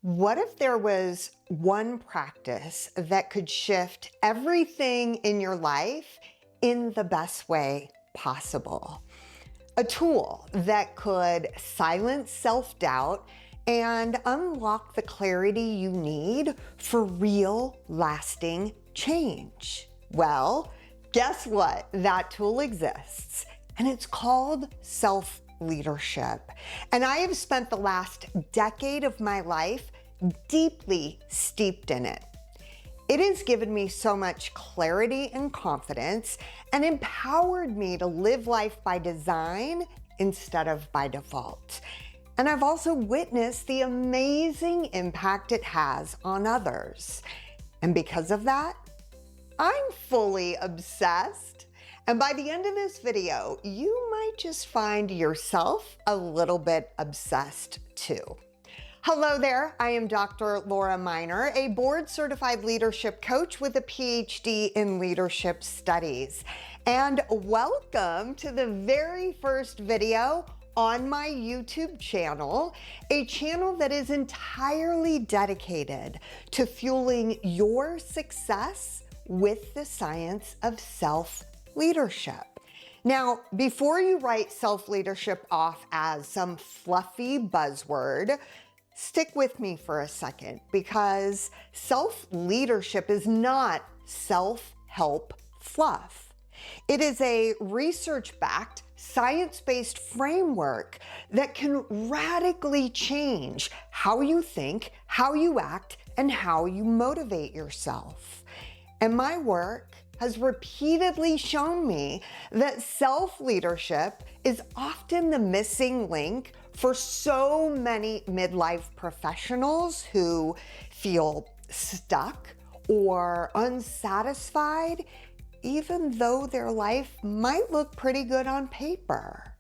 What if there was one practice that could shift everything in your life in the best way possible? A tool that could silence self-doubt and unlock the clarity you need for real, lasting change. Well, guess what? That tool exists, and it's called self-leadership. And I have spent the last decade of my life deeply steeped in it. It has given me so much clarity and confidence and empowered me to live life by design instead of by default. And I've also witnessed the amazing impact it has on others. And because of that, I'm fully obsessed. And by the end of this video, you might just find yourself a little bit obsessed too. Hello there, I am Dr. Laura Miner, a board-certified leadership coach with a PhD in leadership studies. And welcome to the very first video on my YouTube channel, a channel that is entirely dedicated to fueling your success with the science of self-leadership. Now, before you write self-leadership off as some fluffy buzzword, stick with me for a second, because self-leadership is not self-help fluff. It is a research-backed, science-based framework that can radically change how you think, how you act, and how you motivate yourself. And my work has repeatedly shown me that self-leadership is often the missing link for so many midlife professionals who feel stuck or unsatisfied, even though their life might look pretty good on paper.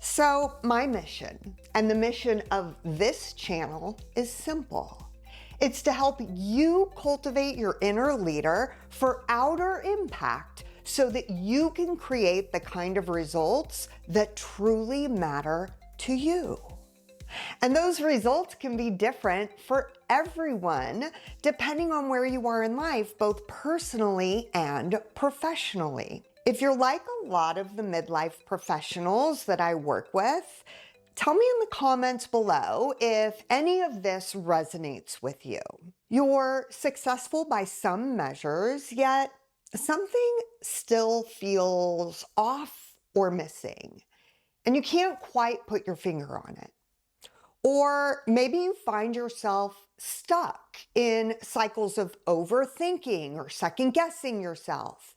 So my mission, and the mission of this channel, is simple. It's to help you cultivate your inner leader for outer impact so that you can create the kind of results that truly matter to you. And those results can be different for everyone, depending on where you are in life, both personally and professionally. If you're like a lot of the midlife professionals that I work with, tell me in the comments below if any of this resonates with you. You're successful by some measures, yet something still feels off or missing, and you can't quite put your finger on it. Or maybe you find yourself stuck in cycles of overthinking or second-guessing yourself,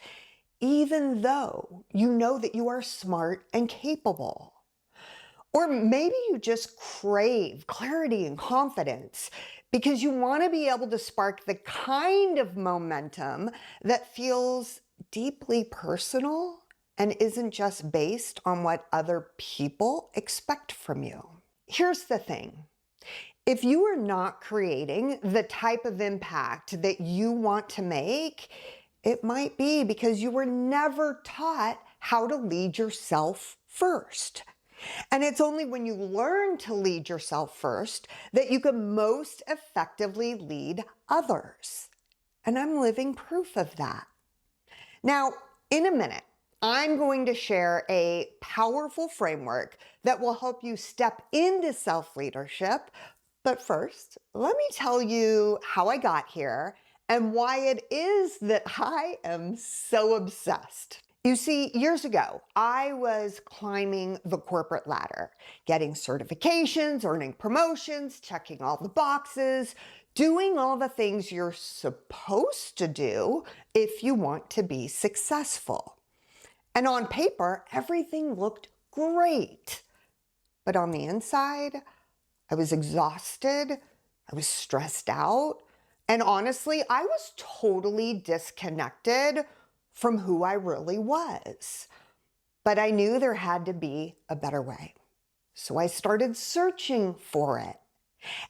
even though you know that you are smart and capable. Or maybe you just crave clarity and confidence because you want to be able to spark the kind of momentum that feels deeply personal and isn't just based on what other people expect from you. Here's the thing. If you are not creating the type of impact that you want to make, it might be because you were never taught how to lead yourself first. And it's only when you learn to lead yourself first that you can most effectively lead others. And I'm living proof of that. Now, in a minute, I'm going to share a powerful framework that will help you step into self-leadership. But first, let me tell you how I got here and why it is that I am so obsessed. You see, years ago, I was climbing the corporate ladder, getting certifications, earning promotions, checking all the boxes, doing all the things you're supposed to do if you want to be successful. And on paper, everything looked great. But on the inside, I was exhausted, I was stressed out, and honestly, I was totally disconnected from who I really was. But I knew there had to be a better way. So I started searching for it.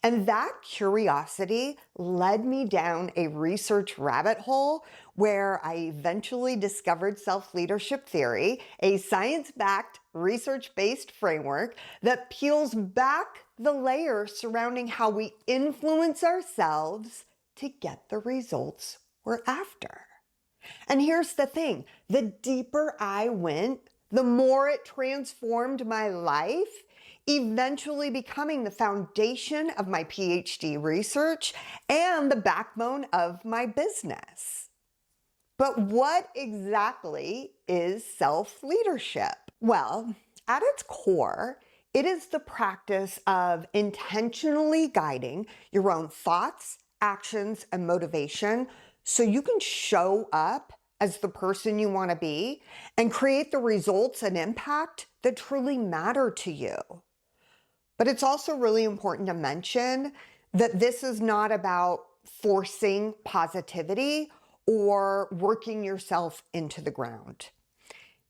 And that curiosity led me down a research rabbit hole where I eventually discovered self-leadership theory, a science-backed, research-based framework that peels back the layers surrounding how we influence ourselves to get the results we're after. And here's the thing, the deeper I went, the more it transformed my life, eventually becoming the foundation of my PhD research and the backbone of my business. But what exactly is self-leadership? Well, at its core, it is the practice of intentionally guiding your own thoughts, actions, and motivation so you can show up as the person you want to be and create the results and impact that truly matter to you. But it's also really important to mention that this is not about forcing positivity or working yourself into the ground.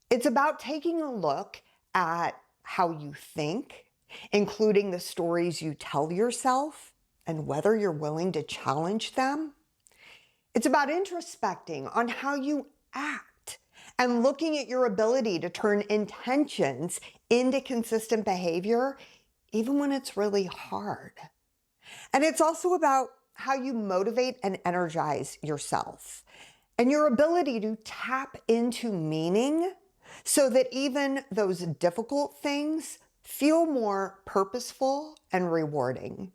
It's about taking a look at how you think, including the stories you tell yourself and whether you're willing to challenge them. It's about introspecting on how you act and looking at your ability to turn intentions into consistent behavior, even when it's really hard. And it's also about how you motivate and energize yourself and your ability to tap into meaning so that even those difficult things feel more purposeful and rewarding.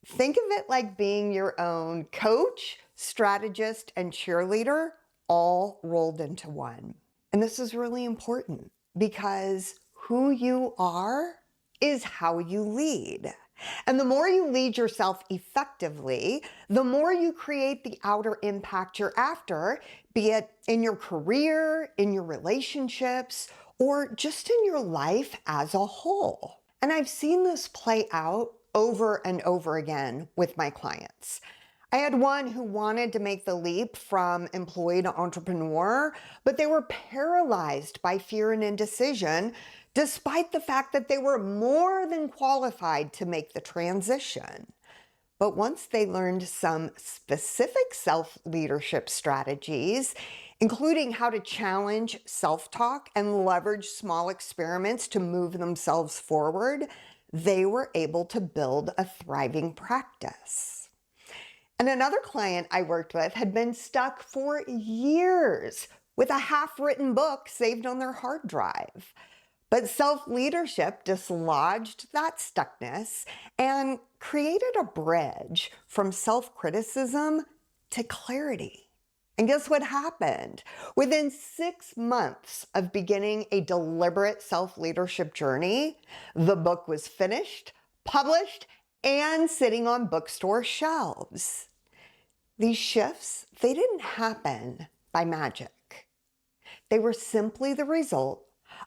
Think of it like being your own coach, strategist, and cheerleader all rolled into one. And this is really important because who you are is how you lead. And the more you lead yourself effectively, the more you create the outer impact you're after, be it in your career, in your relationships, or just in your life as a whole. And I've seen this play out over and over again with my clients. I had one who wanted to make the leap from employee to entrepreneur, but they were paralyzed by fear and indecision, despite the fact that they were more than qualified to make the transition. But once they learned some specific self-leadership strategies, including how to challenge self-talk and leverage small experiments to move themselves forward, they were able to build a thriving practice. And another client I worked with had been stuck for years with a half-written book saved on their hard drive. But self-leadership dislodged that stuckness and created a bridge from self-criticism to clarity. And guess what happened? Within 6 months of beginning a deliberate self-leadership journey, the book was finished, published, and sitting on bookstore shelves. These shifts, they didn't happen by magic. They were simply the result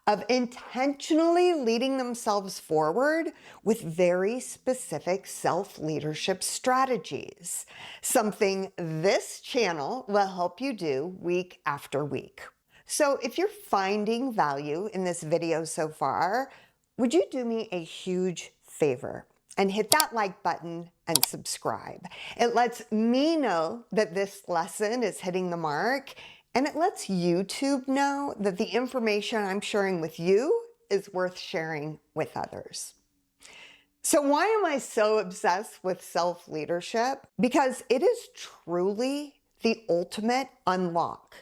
of intentionally leading themselves forward with very specific self-leadership strategies, something this channel will help you do week after week. So if you're finding value in this video so far, would you do me a huge favor and hit that like button and subscribe? It lets me know that this lesson is hitting the mark, and it lets YouTube know that the information I'm sharing with you is worth sharing with others. So why am I so obsessed with self-leadership? Because it is truly the ultimate unlock.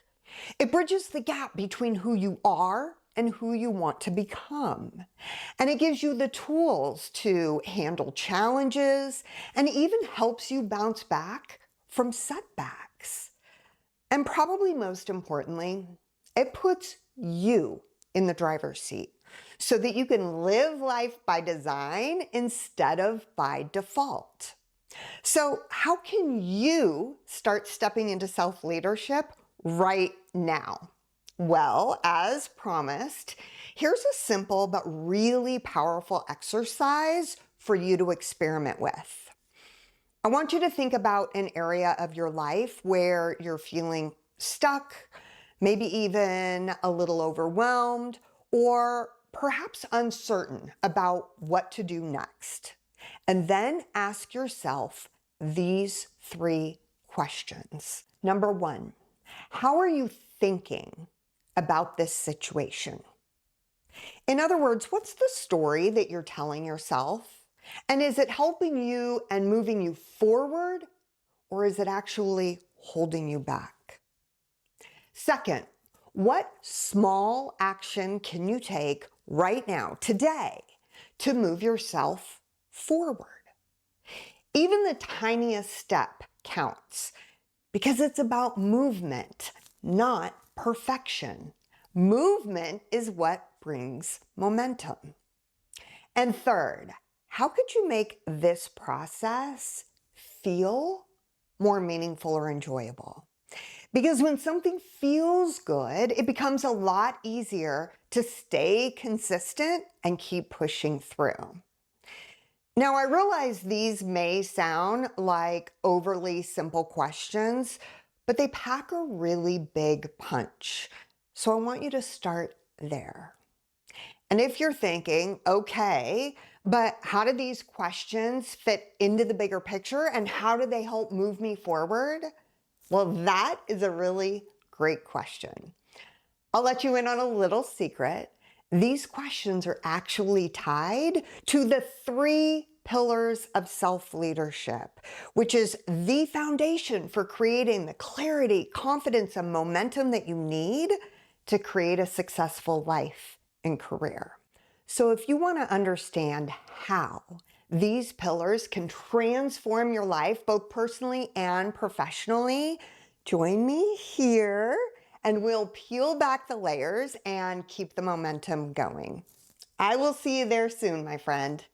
It bridges the gap between who you are and who you want to become. And it gives you the tools to handle challenges and even helps you bounce back from setbacks. And probably most importantly, it puts you in the driver's seat so that you can live life by design instead of by default. So how can you start stepping into self-leadership right now? Well, as promised, here's a simple but really powerful exercise for you to experiment with. I want you to think about an area of your life where you're feeling stuck, maybe even a little overwhelmed, or perhaps uncertain about what to do next. And then ask yourself these 3 questions. Number 1, how are you thinking about this situation? In other words, what's the story that you're telling yourself? And is it helping you and moving you forward, or is it actually holding you back? Second, what small action can you take right now, today, to move yourself forward? Even the tiniest step counts because it's about movement, not perfection. Movement is what brings momentum. And third, how could you make this process feel more meaningful or enjoyable? Because when something feels good, it becomes a lot easier to stay consistent and keep pushing through. Now, I realize these may sound like overly simple questions, but they pack a really big punch. So I want you to start there. And if you're thinking, okay, but how do these questions fit into the bigger picture and how do they help move me forward? Well, that is a really great question. I'll let you in on a little secret. These questions are actually tied to the 3 pillars of self-leadership, which is the foundation for creating the clarity, confidence, and momentum that you need to create a successful life and career. So if you want to understand how these pillars can transform your life, both personally and professionally, join me here and we'll peel back the layers and keep the momentum going. I will see you there soon, my friend.